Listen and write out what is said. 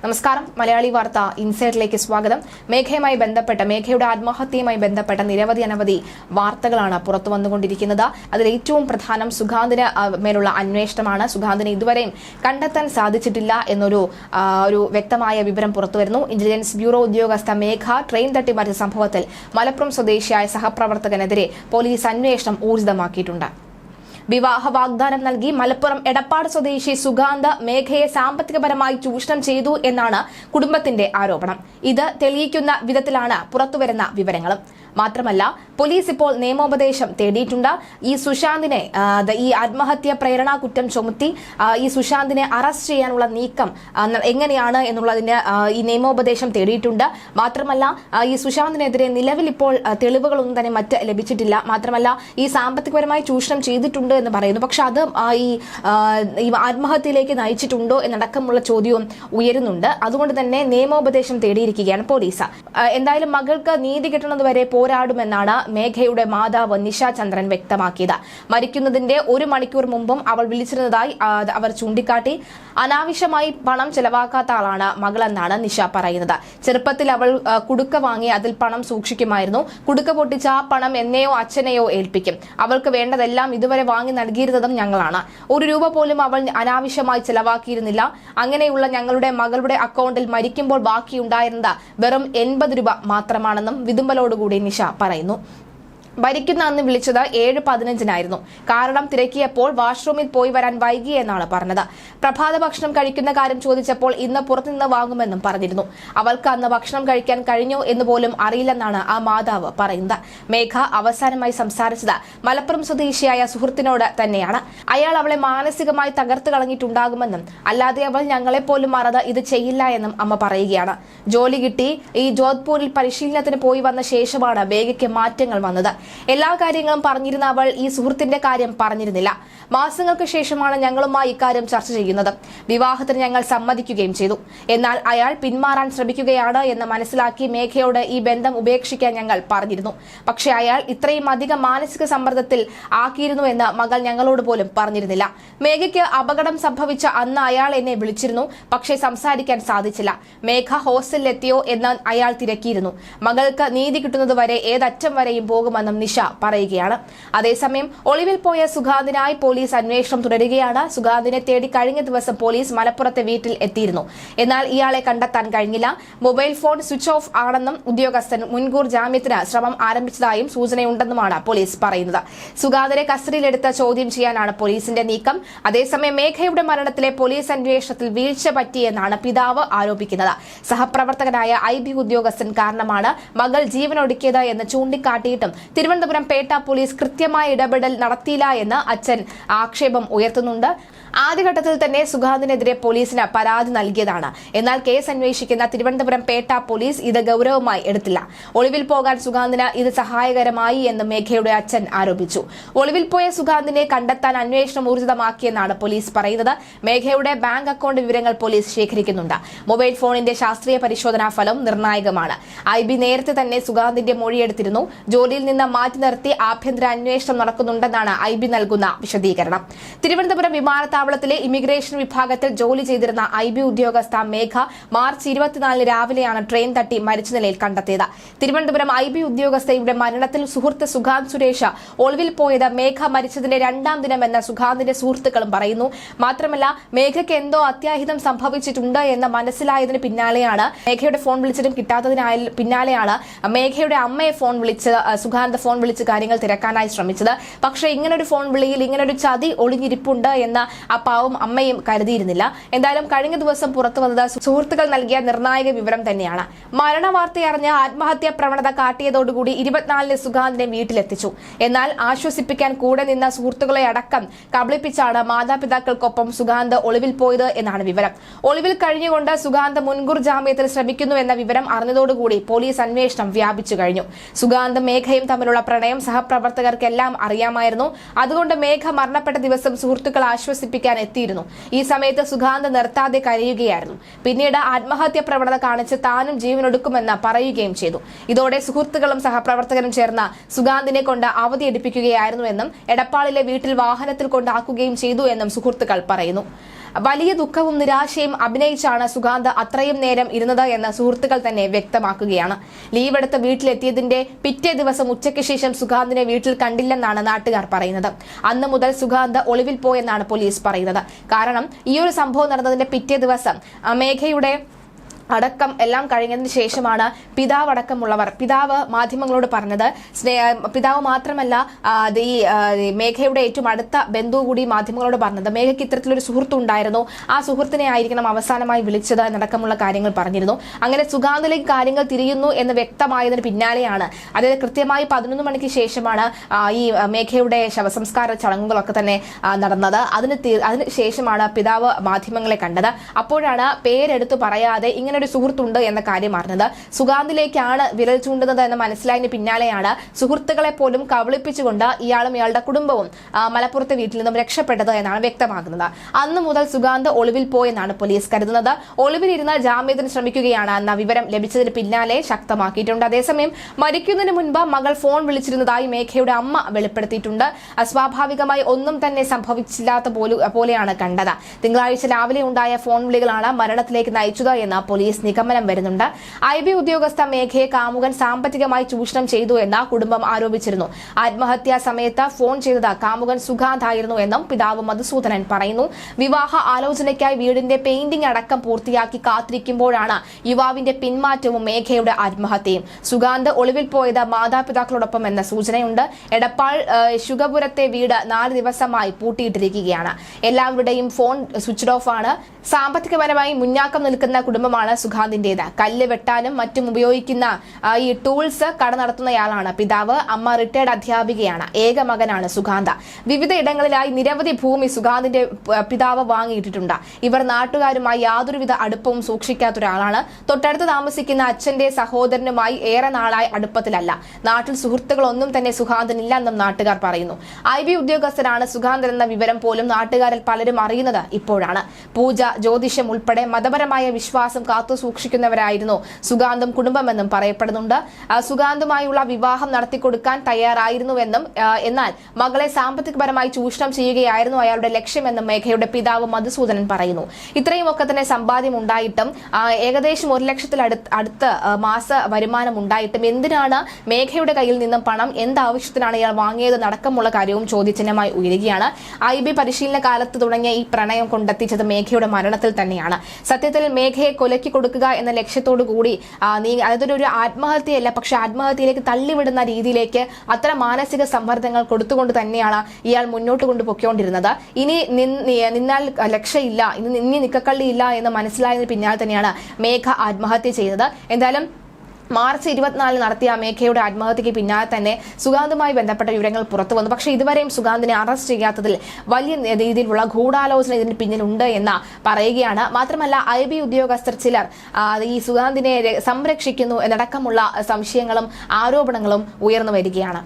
നമസ്കാരം. മലയാളി വാർത്ത ഇൻസൈഡിലേക്ക് സ്വാഗതം. മേഘയുടെ ആത്മഹത്യയുമായി ബന്ധപ്പെട്ട അനവധി വാർത്തകളാണ് പുറത്തു വന്നുകൊണ്ടിരിക്കുന്നത്. അതിൽ ഏറ്റവും പ്രധാനം സുഗാന്തിന് മേലുള്ള അന്വേഷണമാണ്. സുഗാന്തിനെ ഇതുവരെയും കണ്ടെത്താൻ സാധിച്ചിട്ടില്ല എന്നൊരു വ്യക്തമായ വിവരം പുറത്തുവരുന്നു. ഇന്റലിജൻസ് ബ്യൂറോ ഉദ്യോഗസ്ഥ മേഘ ട്രെയിൻ തട്ടി മരിച്ച സംഭവത്തിൽ മലപ്പുറം സ്വദേശിയായ സഹപ്രവർത്തകനെതിരെ പോലീസ് അന്വേഷണം ഊർജിതമാക്കിയിട്ടുണ്ട്. വിവാഹ വാഗ്ദാനം നൽകി മലപ്പുറം എടപ്പാട് സ്വദേശി സുഗാന്ത് മേഘയെ സാമ്പത്തികപരമായി ചൂഷണം ചെയ്തു എന്നാണ് കുടുംബത്തിന്റെ ആരോപണം. ഇത് തെളിയിക്കുന്ന വിധത്തിലാണ് പുറത്തുവരുന്ന വിവരങ്ങളും. മാത്രമല്ല, പോലീസ് ഇപ്പോൾ നിയമോപദേശം തേടിയിട്ടുണ്ട്. ഈ സുശാന്തിനെ ഈ ആത്മഹത്യ പ്രേരണ കുറ്റം ചുമത്തി ഈ സുശാന്തിനെ അറസ്റ്റ് ചെയ്യാനുള്ള നീക്കം എങ്ങനെയാണ് എന്നുള്ളതിന് ഈ നിയമോപദേശം തേടിയിട്ടുണ്ട്. മാത്രമല്ല, ഈ സുശാന്തിനെതിരെ നിലവിൽ ഇപ്പോൾ തെളിവുകളൊന്നും തന്നെ മറ്റ് ലഭിച്ചിട്ടില്ല. മാത്രമല്ല, ഈ സാമ്പത്തികപരമായി ചൂഷണം ചെയ്തിട്ടുണ്ട് എന്ന് പറയുന്നു. പക്ഷെ അത് ഈ ആത്മഹത്യയിലേക്ക് നയിച്ചിട്ടുണ്ടോ എന്നടക്കമുള്ള ചോദ്യവും ഉയരുന്നുണ്ട്. അതുകൊണ്ട് തന്നെ നിയമോപദേശം തേടിയിരിക്കുകയാണ് പോലീസ്. എന്തായാലും മകൾക്ക് നീതി കിട്ടുന്നതുവരെ പോരാടുമെന്നാണ് മേഘയുടെ മാതാവ് നിഷ ചന്ദ്രൻ വ്യക്തമാക്കിയത്. മരിക്കുന്നതിന്റെ 1 മണിക്കൂർ മുമ്പും അവൾ വിളിച്ചിരുന്നതായി അവർ ചൂണ്ടിക്കാട്ടി. അനാവശ്യമായി പണം ചെലവാക്കാത്ത ആളാണ് മകളെന്നാണ് നിഷ പറയുന്നത്. ചെറുപ്പത്തിൽ അവൾ കുടുക്ക വാങ്ങി അതിൽ പണം സൂക്ഷിക്കുമായിരുന്നു. കുടുക്ക പൊട്ടിച്ച ആ പണം എന്നെയോ അച്ഛനെയോ ഏൽപ്പിക്കും. അവൾക്ക് വേണ്ടതെല്ലാം ഇതുവരെ വാങ്ങി നൽകിയിരുന്നതും ഞങ്ങളാണ്. 1 രൂപ പോലും അവൾ അനാവശ്യമായി ചെലവാക്കിയിരുന്നില്ല. അങ്ങനെയുള്ള ഞങ്ങളുടെ മകളുടെ അക്കൗണ്ടിൽ മരിക്കുമ്പോൾ ബാക്കിയുണ്ടായിരുന്നത് വെറും 80 രൂപ മാത്രമാണെന്നും വിതുമ്പലോടുകൂടി നിഷ പറയുന്നു. ഭരിക്കുന്ന അന്ന് വിളിച്ചത് 7:15 കാരണം തിരക്കിയപ്പോൾ വാഷ്റൂമിൽ പോയി വരാൻ വൈകി എന്നാണ് പറഞ്ഞത്. പ്രഭാത ഭക്ഷണം കഴിക്കുന്ന കാര്യം ചോദിച്ചപ്പോൾ ഇന്ന് പുറത്തുനിന്ന് വാങ്ങുമെന്നും പറഞ്ഞിരുന്നു. അവൾക്ക് അന്ന് ഭക്ഷണം കഴിക്കാൻ കഴിഞ്ഞോ എന്ന് പോലും അറിയില്ലെന്നാണ് ആ മാതാവ് പറയുന്നത്. മേഘ അവസാനമായി സംസാരിച്ചത് മലപ്പുറം സ്വദേശിയായ സുഹൃത്തിനോട് തന്നെയാണ്. അയാൾ അവളെ മാനസികമായി തകർത്ത് കളഞ്ഞിട്ടുണ്ടാകുമെന്നും അല്ലാതെ അവൾ ഞങ്ങളെപ്പോലും മറന്ന് ഇത് ചെയ്യില്ല എന്നും അമ്മ പറയുകയാണ്. ജോലി കിട്ടി ഈ ജോധ്പൂരിൽ പരിശീലനത്തിന് പോയി വന്ന ശേഷമാണ് മേഘയ്ക്ക് മാറ്റങ്ങൾ വന്നത്. എല്ലാ കാര്യങ്ങളും പറഞ്ഞിരുന്ന അവൾ ഈ സുഹൃത്തിന്റെ കാര്യം പറഞ്ഞിരുന്നില്ല. മാസങ്ങൾക്ക് ശേഷമാണ് ഞങ്ങളുമായി ഇക്കാര്യം ചർച്ച ചെയ്യുന്നത്. വിവാഹത്തിന് ഞങ്ങൾ സമ്മതിക്കുകയും ചെയ്തു. എന്നാൽ അയാൾ പിന്മാറാൻ ശ്രമിക്കുകയാണ് എന്ന് മനസ്സിലാക്കി മേഘയോട് ഈ ബന്ധം ഉപേക്ഷിക്കാൻ ഞങ്ങൾ പറഞ്ഞിരുന്നു. പക്ഷേ അയാൾ ഇത്രയും അധികം മാനസിക സമ്മർദ്ദത്തിൽ ആക്കിയിരുന്നു എന്ന് മകൾ ഞങ്ങളോട് പോലും പറഞ്ഞിരുന്നില്ല. മേഘയ്ക്ക് അപകടം സംഭവിച്ച അന്ന് അയാൾ എന്നെ വിളിച്ചിരുന്നു. പക്ഷേ സംസാരിക്കാൻ സാധിച്ചില്ല. മേഘ ഹോസ്റ്റലിലെത്തിയോ എന്ന് അയാൾ തിരക്കിയിരുന്നു. മകൾക്ക് നീതി കിട്ടുന്നതുവരെ ഏതറ്റം വരെയും പോകുമെന്നും നിഷ പറയുകയാണ്. അതേസമയം ഒളിവിൽ പോയ സുഗാന്തിനായി പോലീസ് അന്വേഷണം തുടരുകയാണ്. സുഗാന്തിനെ തേടി കഴിഞ്ഞ ദിവസം പോലീസ് മലപ്പുറത്തെ വീട്ടിൽ എത്തിയിരുന്നു. എന്നാൽ ഇയാളെ കണ്ടെത്താൻ കഴിഞ്ഞില്ല. മൊബൈൽ ഫോൺ സ്വിച്ച് ഓഫ് ആണെന്നും ഉദ്യോഗസ്ഥൻ മുൻകൂർ ജാമ്യത്തിന് ശ്രമം ആരംഭിച്ചതായും സൂചനയുണ്ടെന്നുമാണ് പോലീസ് പറയുന്നത്. സുഗാന്തിനെ കസ്റ്റഡിയിലെടുത്ത് ചോദ്യം ചെയ്യാനാണ് പോലീസിന്റെ നീക്കം. അതേസമയം മേഘയുടെ മരണത്തിലെ പോലീസ് അന്വേഷണത്തിൽ വീഴ്ച പറ്റിയെന്നാണ് പിതാവ് ആരോപിക്കുന്നത്. സഹപ്രവർത്തകനായ IB ഉദ്യോഗസ്ഥൻ കാരണമാണ് മകൾ ജീവനൊടുക്കിയത് എന്ന് ചൂണ്ടിക്കാട്ടിയിട്ടും തിരുവനന്തപുരം പേട്ട പോലീസ് കൃത്യമായ ഇടപെടൽ നടത്തിയില്ല എന്ന് അച്ഛൻ ആക്ഷേപം ഉയർത്തുന്നുണ്ട്. ആദ്യഘട്ടത്തിൽ തന്നെ സുഗാന്തിനെതിരെ പോലീസിന് പരാതി നൽകിയതാണ്. എന്നാൽ കേസ് അന്വേഷിക്കുന്ന തിരുവനന്തപുരം പേട്ട പോലീസ് ഇത് ഗൌരവമായി എടുത്തില്ല. ഒളിവിൽ പോകാൻ സുഗാന്തിന് ഇത് സഹായകരമായി എന്ന് മേഘയുടെ അച്ഛൻ ആരോപിച്ചു. ഒളിവിൽ പോയ സുഗാന്തിനെ കണ്ടെത്താൻ അന്വേഷണം ഊർജിതമാക്കിയെന്നാണ് പോലീസ് പറയുന്നത്. മേഘയുടെ ബാങ്ക് അക്കൌണ്ട് വിവരങ്ങൾ പോലീസ് ശേഖരിക്കുന്നുണ്ട്. മൊബൈൽ ഫോണിന്റെ ശാസ്ത്രീയ പരിശോധനാ ഫലം നിർണായകമാണ്. IB നേരത്തെ തന്നെ സുഗാന്തിന്റെ മൊഴിയെടുത്തിരുന്നു. ജോലിയിൽ നിന്ന് മാറ്റി നിർത്തി ആഭ്യന്തര അന്വേഷണം നടക്കുന്നുണ്ടെന്നാണ് IB നൽകുന്ന വിശദീകരണം. തിരുവനന്തപുരം വിമാനത്താവളത്തിലെ ഇമിഗ്രേഷൻ വിഭാഗത്തിൽ ജോലി ചെയ്തിരുന്ന IB ഉദ്യോഗസ്ഥ മേഘ മാർച്ച് 24 രാവിലെയാണ് ട്രെയിൻ തട്ടി മരിച്ച നിലയിൽ കണ്ടെത്തിയത്. തിരുവനന്തപുരം IB ഉദ്യോഗസ്ഥയുടെ മരണത്തിൽ സുഹൃത്ത് സുഗാന്ത് സുരേഷ് ഒളിവിൽ പോയത് മേഘ മരിച്ചതിന്റെ 2ാം ദിനമെന്ന് സുഗാന്തിന്റെ സുഹൃത്തുക്കളും പറയുന്നു. മാത്രമല്ല, മേഘയ്ക്ക് എന്തോ അത്യാഹിതം സംഭവിച്ചിട്ടുണ്ട് എന്ന് മനസ്സിലായതിന് പിന്നാലെയാണ് മേഘയുടെ ഫോൺ വിളിച്ചിട്ടും കിട്ടാത്തതിനായി പിന്നാലെയാണ് മേഘയുടെ അമ്മയെ ഫോൺ വിളിച്ച് സുഗാന്ത് ഫോൺ വിളിച്ച് കാര്യങ്ങൾ തിരക്കാനായി ശ്രമിച്ചത്. പക്ഷേ ഇങ്ങനൊരു ഫോൺ വിളിയിൽ ഇങ്ങനൊരു ചതി ഒളിഞ്ഞിരിപ്പുണ്ട് എന്ന് ആ പാവം അമ്മയും കരുതിയിരുന്നില്ല. എന്തായാലും കഴിഞ്ഞ ദിവസം പുറത്തു വന്നത് സുഹൃത്തുക്കൾ നൽകിയ നിർണായക വിവരം തന്നെയാണ്. മരണവാർത്തയറിഞ്ഞ് ആത്മഹത്യാ പ്രവണത കാട്ടിയതോടുകൂടി 24 സുഗാന്തിനെ വീട്ടിലെത്തിച്ചു. എന്നാൽ ആശ്വസിപ്പിക്കാൻ കൂടെ നിന്ന സുഹൃത്തുക്കളെ അടക്കം കബളിപ്പിച്ചാണ് മാതാപിതാക്കൾക്കൊപ്പം സുഗാന്ത് ഒളിവിൽ പോയത് എന്നാണ് വിവരം. ഒളിവിൽ കഴിഞ്ഞുകൊണ്ട് സുഗാന്ത് മുൻകൂർ ജാമ്യത്തിൽ ശ്രമിക്കുന്നു എന്ന വിവരം അറിഞ്ഞതോടുകൂടി പോലീസ് അന്വേഷണം വ്യാപിച്ചു കഴിഞ്ഞു. സുഗാന്ത് മേഘയും തമ്മിലുള്ള പ്രണയം സഹപ്രവർത്തകർക്കെല്ലാം അറിയാമായിരുന്നു. അതുകൊണ്ട് മേഘ മരണപ്പെട്ട ദിവസം സുഹൃത്തുക്കൾ ആശ്വസിപ്പിക്കാൻ എത്തിയിരുന്നു. ഈ സമയത്ത് സുഗാന്ത് നിർത്താതെ കരയുകയായിരുന്നു. പിന്നീട് ആത്മഹത്യ പ്രവണത കാണിച്ച് താനും ജീവനൊടുക്കുമെന്ന് പറയുകയും ചെയ്തു. ഇതോടെ സുഹൃത്തുക്കളും സഹപ്രവർത്തകരും ചേർന്ന് സുഗാന്തിനെ കൊണ്ട് അവധിയെടുപ്പിക്കുകയായിരുന്നുവെന്നും എടപ്പാളിലെ വീട്ടിൽ വാഹനത്തിൽ കൊണ്ടാക്കുകയും ചെയ്തു എന്നും സുഹൃത്തുക്കൾ പറയുന്നു. വലിയ ദുഃഖവും നിരാശയും അഭിനയിച്ചാണ് സുഗാന്ത് അത്രയും നേരം ഇരുന്നത് എന്ന് സുഹൃത്തുക്കൾ തന്നെ വ്യക്തമാക്കുകയാണ്. ലീവ് എടുത്ത് വീട്ടിലെത്തിയതിന്റെ പിറ്റേ ദിവസം ഉച്ചയ്ക്ക് ശേഷം സുഗാന്തിനെ വീട്ടിൽ കണ്ടില്ലെന്നാണ് നാട്ടുകാർ പറയുന്നത്. അന്ന് മുതൽ സുഗാന്ത് ഒളിവിൽ പോയെന്നാണ് പോലീസ് പറയുന്നത്. കാരണം ഈ ഒരു സംഭവം നടന്നതിന്റെ പിറ്റേ ദിവസം മേഘയുടെ അടക്കം എല്ലാം കഴിഞ്ഞതിന് ശേഷമാണ് പിതാവ് മാധ്യമങ്ങളോട് പറഞ്ഞത്. പിതാവ് മാത്രമല്ല ഈ മേഘയുടെ ഏറ്റവും അടുത്ത ബന്ധു കൂടി മാധ്യമങ്ങളോട് പറഞ്ഞത് മേഘയ്ക്ക് ഇത്തരത്തിലൊരു സുഹൃത്തുണ്ടായിരുന്നു, ആ സുഹൃത്തിനെ ആയിരിക്കണം അവസാനമായി വിളിച്ചത് എന്നടക്കമുള്ള കാര്യങ്ങൾ പറഞ്ഞിരുന്നു. അങ്ങനെ സുഗാന്തിലേക്ക് കാര്യങ്ങൾ തിരിയുന്നു എന്ന് വ്യക്തമായതിന് പിന്നാലെയാണ്, അതായത് കൃത്യമായി 11 മണിക്ക് ശേഷമാണ് ഈ മേഘയുടെ ശവസംസ്കാര ചടങ്ങുകളൊക്കെ തന്നെ നടന്നത്. അതിന് ശേഷമാണ് പിതാവ് മാധ്യമങ്ങളെ കണ്ടത്. അപ്പോഴാണ് പേരെടുത്ത് പറയാതെ ഇങ്ങനെ ഒരു സുഹൃത്തുണ്ട് എന്ന കാര്യം അറിഞ്ഞത്. സുഗാന്തിലേക്കാണ് വിരൽ ചൂണ്ടുന്നത് എന്ന് മനസ്സിലായതിന് പിന്നാലെയാണ് സുഹൃത്തുക്കളെ പോലും കബളിപ്പിച്ചുകൊണ്ട് ഇയാളും ഇയാളുടെ കുടുംബവും മലപ്പുറത്തെ വീട്ടിൽ നിന്നും രക്ഷപ്പെട്ടത് എന്നാണ് വ്യക്തമാകുന്നത്. അന്ന് മുതൽ സുഗാന്ത് ഒളിവിൽ പോയെന്നാണ് പോലീസ് കരുതുന്നത്. ഒളിവിലിരുന്ന് ജാമ്യത്തിന് ശ്രമിക്കുകയാണ് എന്ന വിവരം ലഭിച്ചതിന് പിന്നാലെ ശക്തമാക്കിയിട്ടുണ്ട്. അതേസമയം മരിക്കുന്നതിന് മുൻപ് മകൾ ഫോൺ വിളിച്ചിരുന്നതായി മേഘയുടെ അമ്മ വെളിപ്പെടുത്തിയിട്ടുണ്ട്. അസ്വാഭാവികമായി ഒന്നും തന്നെ സംഭവിച്ചില്ലാത്ത പോലെയാണ് കണ്ടത്. തിങ്കളാഴ്ച രാവിലെ ഉണ്ടായ ഫോൺ വിളികളാണ് മരണത്തിലേക്ക് നയിച്ചത് എന്ന് പോലീസ് നിഗമനം വരുന്നുണ്ട്. IB ഉദ്യോഗസ്ഥ മേഘയെ കാമുകൻ സാമ്പത്തികമായി ചൂഷണം ചെയ്തു എന്ന് കുടുംബം ആരോപിച്ചിരുന്നു. ആത്മഹത്യാ സമയത്ത് ഫോൺ ചെയ്തത് കാമുകൻ സുഗാന്ത് ആയിരുന്നു എന്നും പിതാവ് മധുസൂദനൻ പറയുന്നു. വിവാഹ ആലോചനയ്ക്കായി വീടിന്റെ പെയിന്റിംഗ് അടക്കം പൂർത്തിയാക്കി കാത്തിരിക്കുമ്പോഴാണ് യുവാവിന്റെ പിന്മാറ്റവും മേഘയുടെ ആത്മഹത്യയും. സുഗാന്ത് ഒളിവിൽ പോയത് മാതാപിതാക്കളോടൊപ്പം എന്ന സൂചനയുണ്ട്. എടപ്പാൾ ശുഗപുരത്തെ വീട് 4 ദിവസമായി പൂട്ടിയിട്ടിരിക്കുകയാണ്. എല്ലാവരുടെയും ഫോൺ സ്വിച്ച് ഓഫ് ആണ്. സാമ്പത്തികപരമായി മുന്നാക്കം നിൽക്കുന്ന കുടുംബമാണ് സുഗാന്തിന്റേത്. കല്ല് വെട്ടാനും മറ്റും ഉപയോഗിക്കുന്ന ഈ ടൂൾസ് കട നടത്തുന്നയാളാണ് പിതാവ്. അമ്മ റിട്ടയർഡ് അധ്യാപികയാണ്. ഏക മകനാണ് സുഗാന്ത്. വിവിധ ഇടങ്ങളിലായി നിരവധി ഭൂമി സുഗാന്തിന്റെ പിതാവ് വാങ്ങിയിട്ടിട്ടുണ്ട്. ഇവർ നാട്ടുകാരുമായി യാതൊരുവിധ അടുപ്പവും സൂക്ഷിക്കാത്ത ഒരാളാണ്. തൊട്ടടുത്ത് താമസിക്കുന്ന അച്ഛന്റെ സഹോദരനുമായി ഏറെ നാളായി അടുപ്പത്തിലല്ല. നാട്ടിൽ സുഹൃത്തുക്കളൊന്നും തന്നെ സുഗാന്തിനില്ലെന്നും നാട്ടുകാർ പറയുന്നു. IB ഉദ്യോഗസ്ഥരാണ് സുഗാന്തൻ എന്ന വിവരം പോലും നാട്ടുകാരിൽ പലരും അറിയുന്നത് ഇപ്പോഴാണ്. പൂജ, ജ്യോതിഷം ഉൾപ്പെടെ മതപരമായ വിശ്വാസം കാത്തു സൂക്ഷിക്കുന്നവരായിരുന്നു സുഗാന്തും കുടുംബമെന്നും പറയപ്പെടുന്നുണ്ട്. സുഗാന്തുമായുള്ള വിവാഹം നടത്തിക്കൊടുക്കാൻ തയ്യാറായിരുന്നുവെന്നും എന്നാൽ മകളെ സാമ്പത്തികപരമായി ചൂഷണം ചെയ്യുകയായിരുന്നു അയാളുടെ ലക്ഷ്യമെന്നും മേഘയുടെ പിതാവ് മധുസൂദനൻ പറയുന്നു. ഇത്രയുമൊക്കെ തന്നെ സമ്പാദ്യം ഉണ്ടായിട്ടും ഏകദേശം 1 ലക്ഷത്തിലടുത്ത് മാസ വരുമാനം ഉണ്ടായിട്ടും എന്തിനാണ് മേഘയുടെ കയ്യിൽ നിന്നും പണം, എന്താവശ്യത്തിനാണ് ഇയാൾ വാങ്ങിയത് അടക്കമുള്ള കാര്യവും ചോദ്യചിഹ്നമായി ഉയരുകയാണ്. IB പരിശീലന കാലത്ത് തുടങ്ങിയ ഈ പ്രണയം കൊണ്ടെത്തിച്ചത് മേഘയുടെ മരണത്തിൽ തന്നെയാണ്. സത്യത്തിൽ മേഘയെ കൊലക്കി കൊടുക്കുക എന്ന ലക്ഷ്യത്തോടു കൂടി അതൊരു ആത്മഹത്യയല്ല, പക്ഷെ ആത്മഹത്യയിലേക്ക് തള്ളിവിടുന്ന രീതിയിലേക്ക് അത്തരം മാനസിക സമ്മർദ്ദങ്ങൾ കൊടുത്തുകൊണ്ട് തന്നെയാണ് ഇയാൾ മുന്നോട്ട് കൊണ്ടുപോയിക്കൊണ്ടിരുന്നത്. ഇനി നിന്നാൽ രക്ഷയില്ല, ഇനി നിക്കക്കള്ളിയില്ല എന്ന് മനസ്സിലായതിന് പിന്നാലെ തന്നെയാണ് മേഘ ആത്മഹത്യ ചെയ്തത്. എന്തായാലും മാർച്ച് 24 നടത്തിയ മേഘയുടെ ആത്മഹത്യയ്ക്ക് പിന്നാലെ തന്നെ സുഗാന്തുമായി ബന്ധപ്പെട്ട വിവരങ്ങൾ പുറത്തു വന്നു. പക്ഷേ ഇതുവരെയും സുഗാന്തിനെ അറസ്റ്റ് ചെയ്യാത്തതിൽ വലിയ രീതിയിലുള്ള ഗൂഢാലോചന ഇതിന് പിന്നിലുണ്ട് എന്ന് പറയുകയാണ്. മാത്രമല്ല IB ഉദ്യോഗസ്ഥർ ചിലർ ഈ സുഗാന്തിനെ സംരക്ഷിക്കുന്നു എന്നടക്കമുള്ള സംശയങ്ങളും ആരോപണങ്ങളും ഉയർന്നു വരികയാണ്.